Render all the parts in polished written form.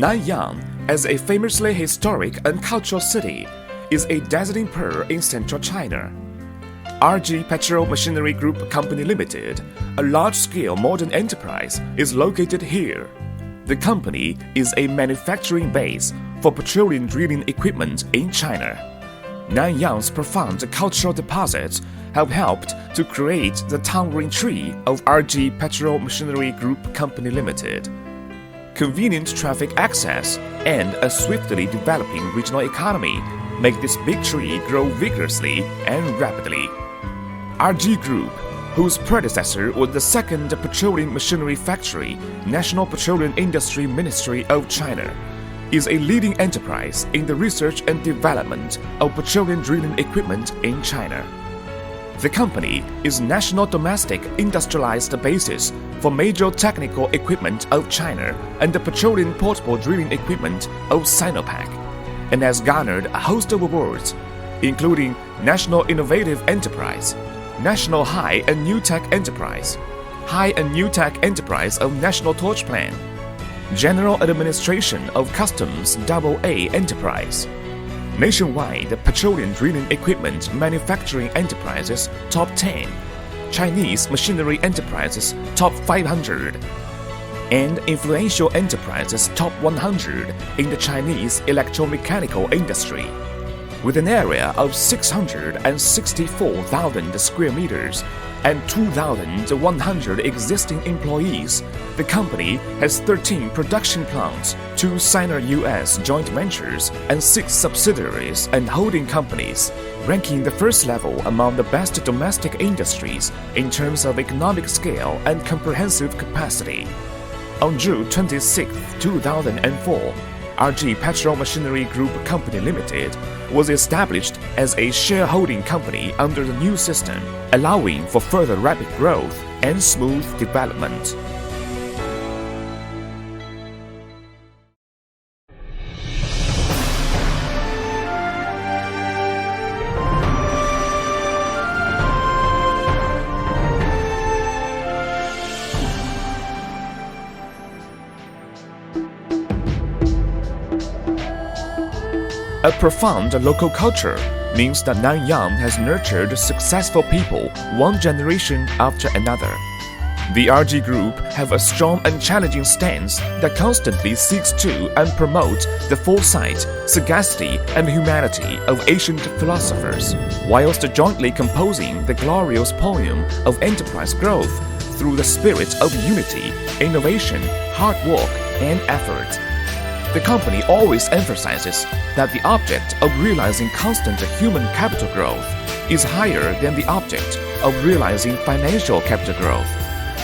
Nanyang, as a famously historic and cultural city, is a dazzling pearl in central China. RG Petrol Machinery Group Company Limited, a large-scale modern enterprise, is located here. The company is a manufacturing base for petroleum drilling equipment in China. Nanyang's profound cultural deposits have helped to create the towering tree of RG Petrol Machinery Group Company Limited. Convenient traffic access and a swiftly developing regional economy make this big tree grow vigorously and rapidly. RG Group, whose predecessor was the second petroleum machinery factory, National Petroleum Industry Ministry of China, is a leading enterprise in the research and development of petroleum drilling equipment in China. The company is national domestic industrialized basis for major technical equipment of China and the petroleum portable drilling equipment of Sinopec, and has garnered a host of awards, including National Innovative Enterprise, National High and New Tech Enterprise, High and New Tech Enterprise of National Torch Plan, General Administration of Customs AA Enterprise, Nationwide Petroleum Drilling Equipment Manufacturing Enterprises Top 10, Chinese Machinery Enterprises Top 500, and Influential Enterprises Top 100 in the Chinese electromechanical industry. With an area of 664,000 square meters and 2,100 existing employees, the company has 13 production plants, 2 Sino-US joint ventures, and 6 subsidiaries and holding companies, ranking the first level among the best domestic industries in terms of economic scale and comprehensive capacity. On June 26, 2004, RG Petrol Machinery Group Company Limited was established as a shareholding company under the new system, allowing for further rapid growth and smooth development. A profound local culture means that Nanyang has nurtured successful people one generation after another. The RG Group have a strong and challenging stance that constantly seeks to and promote the foresight, sagacity, and humanity of ancient philosophers, whilst jointly composing the glorious poem of enterprise growth through the spirit of unity, innovation, hard work, and effort. The company always emphasizes that the object of realizing constant human capital growth is higher than the object of realizing financial capital growth,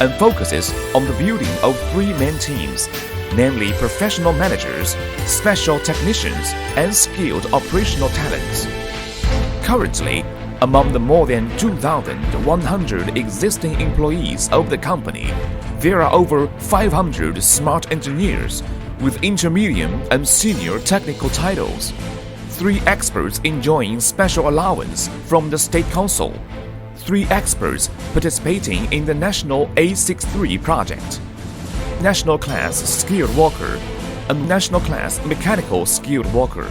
and focuses on the building of 3 main teams, namely professional managers, special technicians, and skilled operational talents. Currently, among the more than 2,100 existing employees of the company, there are over 500 smart engineers with intermediate and senior technical titles, 3 experts enjoying special allowance from the State Council, 3 experts participating in the National A63 project, National Class Skilled Worker, and National Class Mechanical Skilled Worker.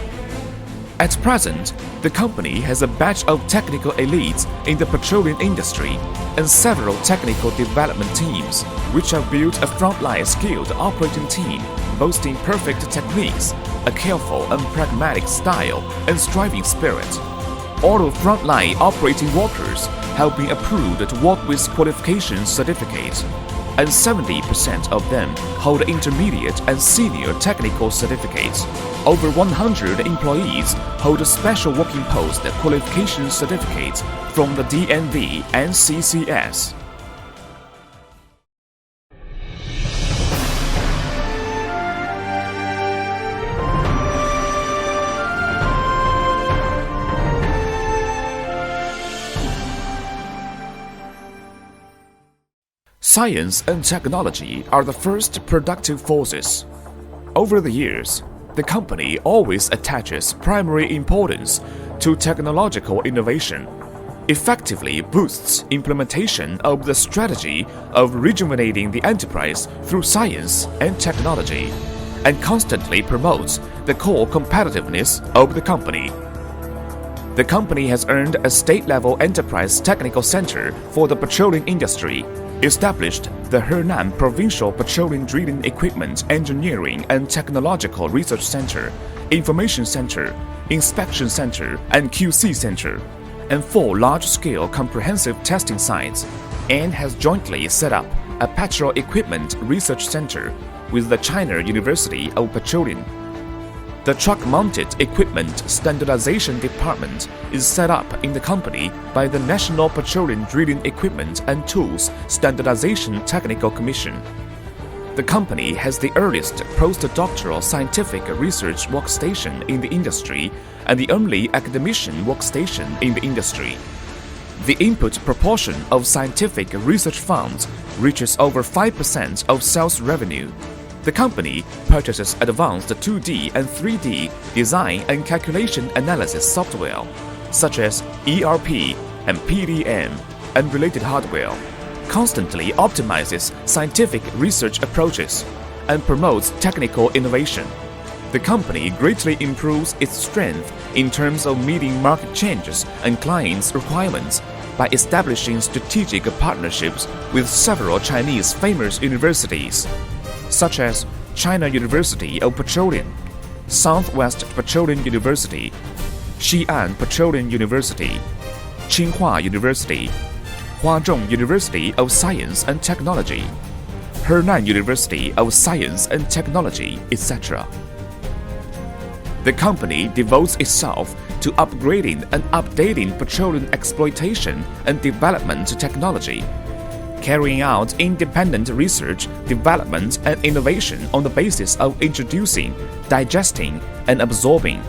At present, the company has a batch of technical elites in the petroleum industry and several technical development teams, which have built a frontline skilled operating team boasting perfect techniques, a careful and pragmatic style, and striving spirit. All of frontline operating workers have been approved to work with qualification certificates, and 70% of them hold intermediate and senior technical certificates. Over 100 employees hold special working post qualification certificates from the DNV and CCS. Science and technology are the first productive forces. Over the years, the company always attaches primary importance to technological innovation, effectively boosts implementation of the strategy of rejuvenating the enterprise through science and technology, and constantly promotes the core competitiveness of the company. The company has earned a state-level enterprise technical center for the petroleum industry, established the Henan Provincial Petroleum Drilling Equipment Engineering and Technological Research Center, Information Center, Inspection Center, and QC Center, and 4 large-scale comprehensive testing sites, and has jointly set up a Petrol Equipment Research Center with the China University of Petroleum. The Truck-Mounted Equipment Standardization Department is set up in the company by the National Petroleum Drilling Equipment and Tools Standardization Technical Commission. The company has the earliest postdoctoral scientific research workstation in the industry and the only academician workstation in the industry. The input proportion of scientific research funds reaches over 5% of sales revenue. The company purchases advanced 2D and 3D design and calculation analysis software, such as ERP and PDM and related hardware, constantly optimizes scientific research approaches, and promotes technical innovation. The company greatly improves its strength in terms of meeting market changes and clients' requirements by establishing strategic partnerships with several Chinese famous universities, such as China University of Petroleum, Southwest Petroleum University, Xi'an Petroleum University, Tsinghua University, Huazhong University of Science and Technology, Henan University of Science and Technology, etc. The company devotes itself to upgrading and updating petroleum exploitation and development technology, carrying out independent research, development, and innovation on the basis of introducing, digesting, and absorbing,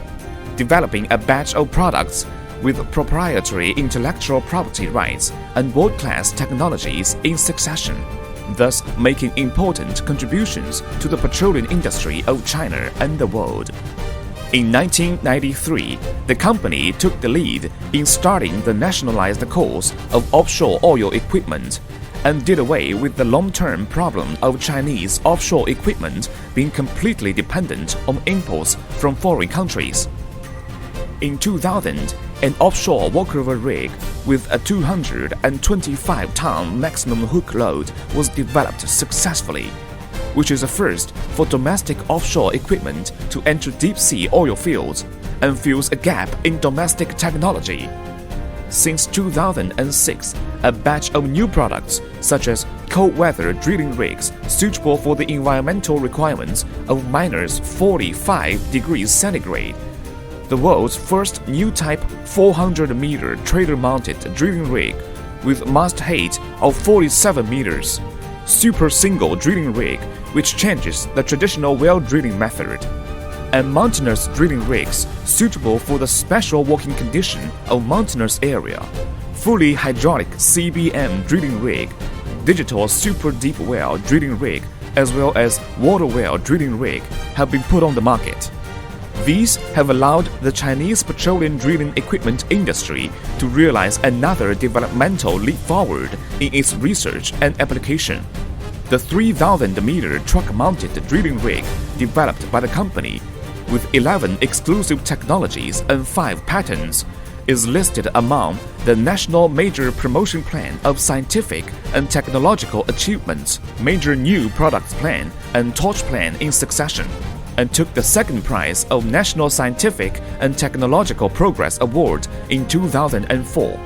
developing a batch of products with proprietary intellectual property rights and world-class technologies in succession, thus making important contributions to the petroleum industry of China and the world. In 1993, the company took the lead in starting the nationalized course of offshore oil equipment and did away with the long-term problem of Chinese offshore equipment being completely dependent on imports from foreign countries. In 2000, an offshore workover rig with a 225-ton maximum hook load was developed successfully, which is a first for domestic offshore equipment to enter deep-sea oil fields and fills a gap in domestic technology. Since 2006, a batch of new products, such as cold-weather drilling rigs suitable for the environmental requirements of minus 45 degrees centigrade, the world's first new type 400-meter trailer-mounted drilling rig with mast height of 47 meters, super single drilling rig which changes the traditional well drilling method, and mountainous drilling rigs suitable for the special working condition of mountainous area, fully hydraulic CBM drilling rig, digital super deep well drilling rig, as well as water well drilling rig have been put on the market. These have allowed the Chinese petroleum drilling equipment industry to realize another developmental leap forward in its research and application. The 3,000-meter truck-mounted drilling rig developed by the company, with 11 exclusive technologies and 5 patents, is listed among the National Major Promotion Plan of Scientific and Technological Achievements, Major New Products Plan, and Torch Plan in succession, and took the second prize of National Scientific and Technological Progress Award in 2004.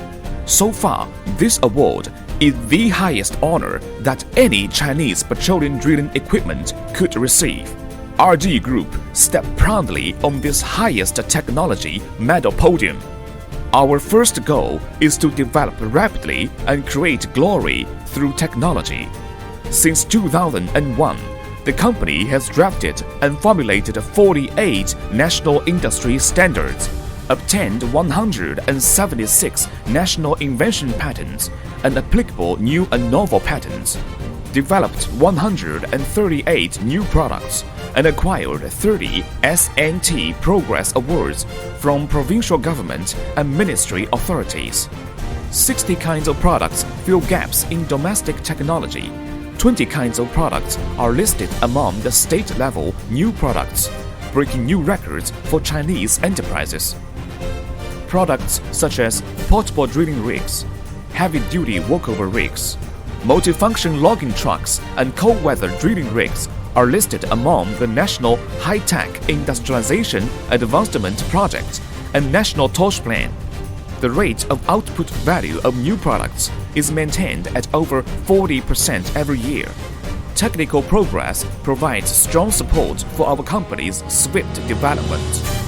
So far, this award is the highest honor that any Chinese petroleum drilling equipment could receive. RG Group stepped proudly on this highest technology medal podium. Our first goal is to develop rapidly and create glory through technology. Since 2001, the company has drafted and formulated 48 national industry standards, obtained 176 national invention patents and applicable new and novel patents, developed 138 new products, and acquired 30 SNT Progress Awards from provincial government and ministry authorities. 60 kinds of products fill gaps in domestic technology. 20 kinds of products are listed among the state-level new products, breaking new records for Chinese enterprises. Products such as portable drilling rigs, heavy-duty workover rigs, multifunction logging trucks, and cold-weather drilling rigs are listed among the National High-Tech Industrialization Advancement Project and National Torch Plan. The rate of output value of new products is maintained at over 40% every year. Technical progress provides strong support for our company's swift development.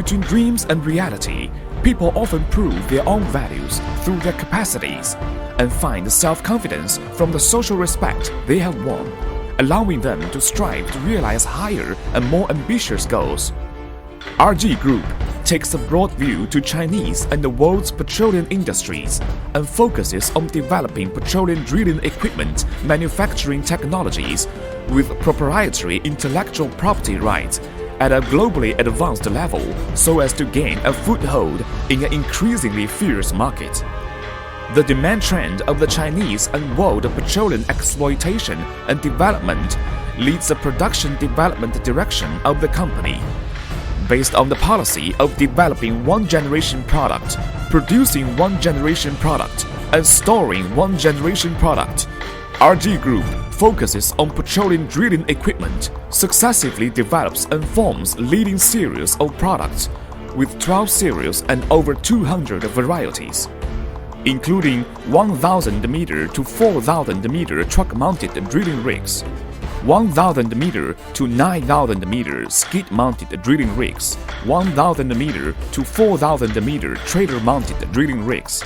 Between dreams and reality, people often prove their own values through their capacities and find self-confidence from the social respect they have won, allowing them to strive to realize higher and more ambitious goals. RG Group takes a broad view to Chinese and the world's petroleum industries and focuses on developing petroleum drilling equipment manufacturing technologies with proprietary intellectual property rights at a globally advanced level so as to gain a foothold in an increasingly fierce market. The demand trend of the Chinese and world petroleum exploitation and development leads the production development direction of the company. Based on the policy of developing one-generation product, producing one-generation product, and storing one-generation product, RG Group focuses on petroleum drilling equipment, successively develops and forms leading series of products with 12 series and over 200 varieties, including 1,000 meter to 4,000 meter truck-mounted drilling rigs, 1,000 meter to 9,000 meter skid-mounted drilling rigs, 1,000 meter to 4,000 meter trailer-mounted drilling rigs,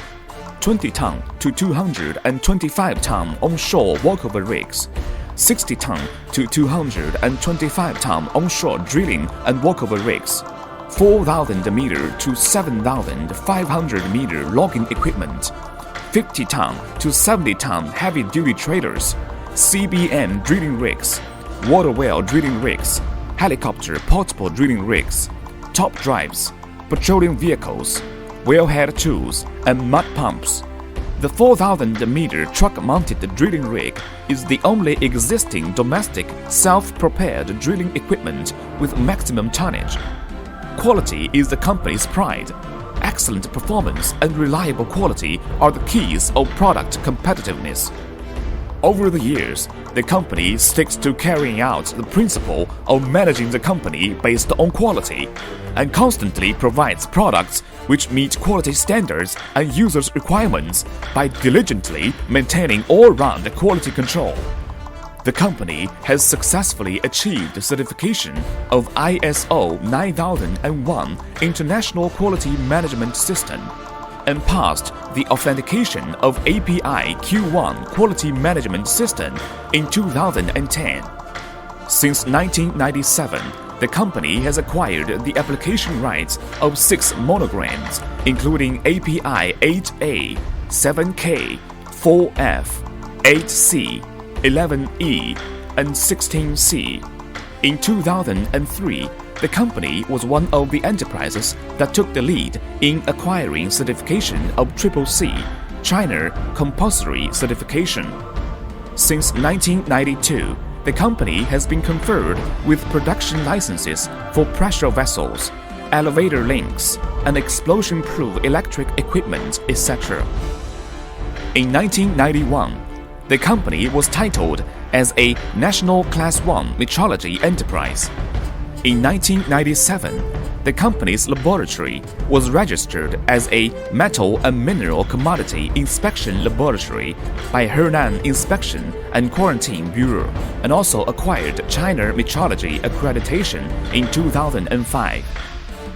20-ton to 225-ton onshore workover rigs, 60-ton to 225-ton onshore drilling and workover rigs, 4,000 meter to 7,500 meter logging equipment, 50-ton to 70-ton heavy-duty trailers, CBM drilling rigs, water well drilling rigs, helicopter portable drilling rigs, top drives, petroleum vehicles, wellhead tools, and mud pumps. The 4,000-meter truck-mounted drilling rig is the only existing domestic self-propelled drilling equipment with maximum tonnage. Quality is the company's pride. Excellent performance and reliable quality are the keys of product competitiveness. Over the years, the company sticks to carrying out the principle of managing the company based on quality and constantly provides products which meet quality standards and users' requirements by diligently maintaining all-round quality control. The company has successfully achieved certification of ISO 9001 International Quality Management System and passed the authentication of API Q1 Quality Management System in 2010. Since 1997, the company has acquired the application rights of 6 monograms, including API 8A, 7K, 4F, 8C, 11E, and 16C. In 2003, the company was one of the enterprises that took the lead in acquiring certification of CCC, China Compulsory Certification. Since 1992, the company has been conferred with production licenses for pressure vessels, elevator links, and explosion-proof electric equipment, etc. In 1991, the company was titled as a National Class 1 Metrology Enterprise. In 1997, the company's laboratory was registered as a Metal and Mineral Commodity Inspection Laboratory by Henan Inspection and Quarantine Bureau and also acquired China Metrology Accreditation in 2005.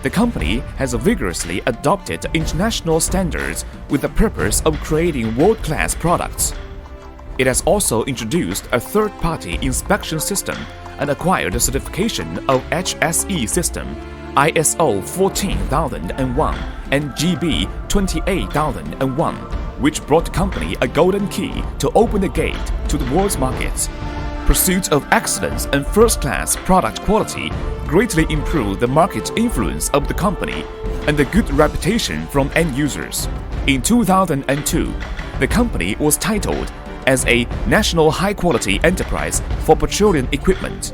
The company has vigorously adopted international standards with the purpose of creating world-class products. It has also introduced a third-party inspection system and acquired a certification of HSE system, ISO 14001 and GB 28001, which brought the company a golden key to open the gate to the world's markets. Pursuit of excellence and first-class product quality greatly improved the market influence of the company and the good reputation from end users. In 2002, the company was titled as a national high-quality enterprise for petroleum equipment.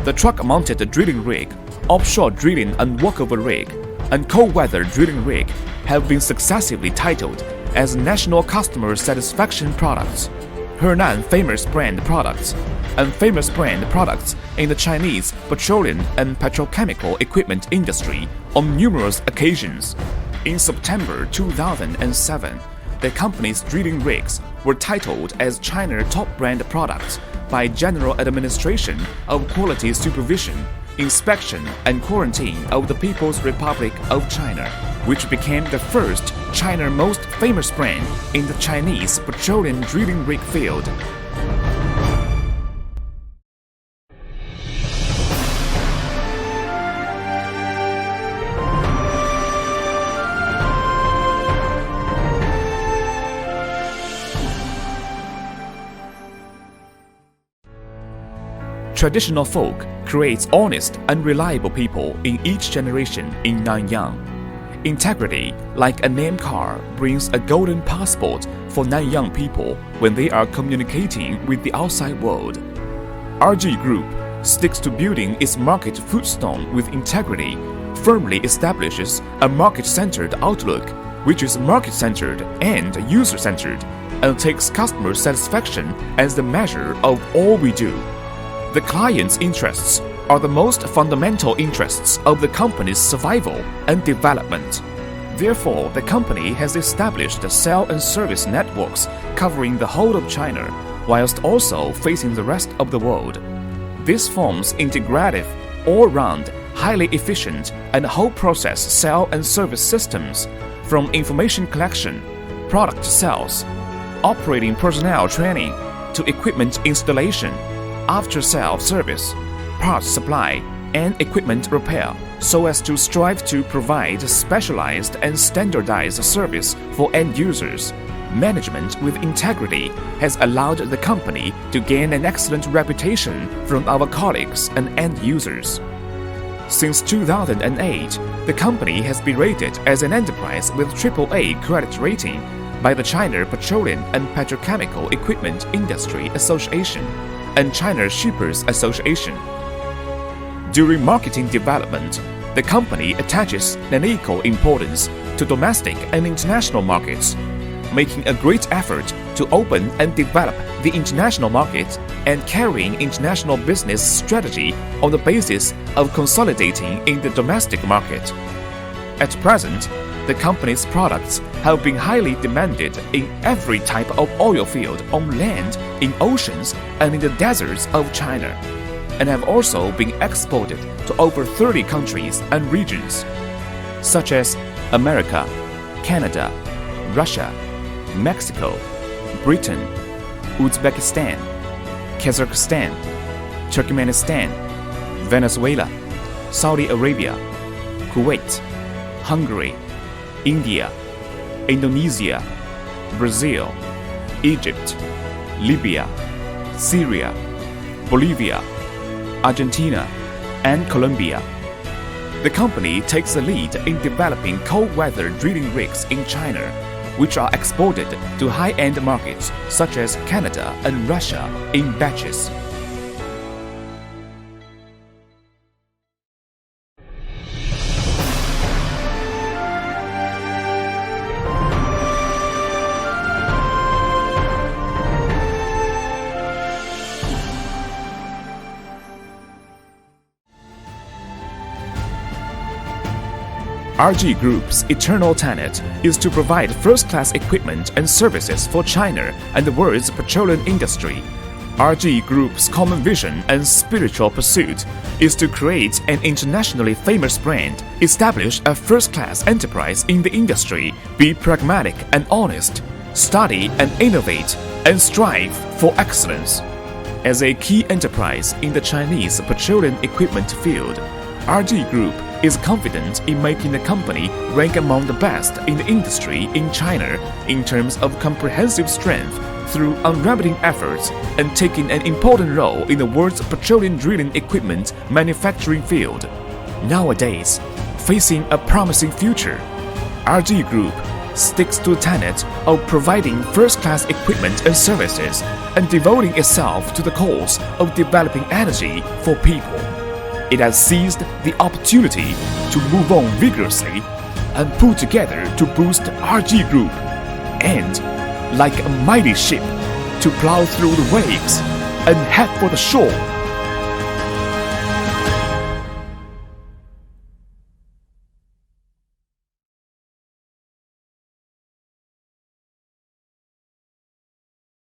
The truck-mounted drilling rig, offshore drilling and workover rig, and cold-weather drilling rig have been successively titled as national customer satisfaction products, Henan famous brand products, and famous brand products in the Chinese petroleum and petrochemical equipment industry on numerous occasions. In September 2007, the company's drilling rigs were titled as China Top Brand Products by General Administration of Quality Supervision, Inspection and Quarantine of the People's Republic of China, which became the first China most famous brand in the Chinese petroleum drilling rig field. Traditional folk creates honest and reliable people in each generation in Nanyang. Integrity, like a name card, brings a golden passport for Nanyang people when they are communicating with the outside world. RG Group sticks to building its market footstone with integrity, firmly establishes a market-centered outlook, which is market-centered and user-centered, and takes customer satisfaction as the measure of all we do. The client's interests are the most fundamental interests of the company's survival and development. Therefore, the company has established sales and service networks covering the whole of China, whilst also facing the rest of the world. This forms integrative, all-round, highly efficient, and whole-process sales and service systems, from information collection, product sales, operating personnel training, to equipment installation, after-sales service, parts supply, and equipment repair, so as to strive to provide specialized and standardized service for end users. Management with integrity has allowed the company to gain an excellent reputation from our colleagues and end users. Since 2008, the company has been rated as an enterprise with AAA credit rating by the China Petroleum and Petrochemical Equipment Industry Association and China Shippers Association. During marketing development, the company attaches an equal importance to domestic and international markets, making a great effort to open and develop the international market and carrying international business strategy on the basis of consolidating in the domestic market. At present, the company's products have been highly demanded in every type of oil field on land, in oceans, and in the deserts of China, and have also been exported to over 30 countries and regions, such as America, Canada, Russia, Mexico, Britain, Uzbekistan, Kazakhstan, Turkmenistan, Venezuela, Saudi Arabia, Kuwait, Hungary, India, Indonesia, Brazil, Egypt, Libya, Syria, Bolivia, Argentina, and Colombia. The company takes the lead in developing cold-weather drilling rigs in China, which are exported to high-end markets such as Canada and Russia in batches. RG Group's eternal tenet is to provide first-class equipment and services for China and the world's petroleum industry. RG Group's common vision and spiritual pursuit is to create an internationally famous brand, establish a first-class enterprise in the industry, be pragmatic and honest, study and innovate, and strive for excellence. As a key enterprise in the Chinese petroleum equipment field, RG Group is confident in making the company rank among the best in the industry in China in terms of comprehensive strength through unremitting efforts and taking an important role in the world's petroleum drilling equipment manufacturing field. Nowadays, facing a promising future, RG Group sticks to the tenet of providing first-class equipment and services and devoting itself to the cause of developing energy for people. It has seized the opportunity to move on vigorously and pull together to boost RG Group and, like a mighty ship, to plow through the waves and head for the shore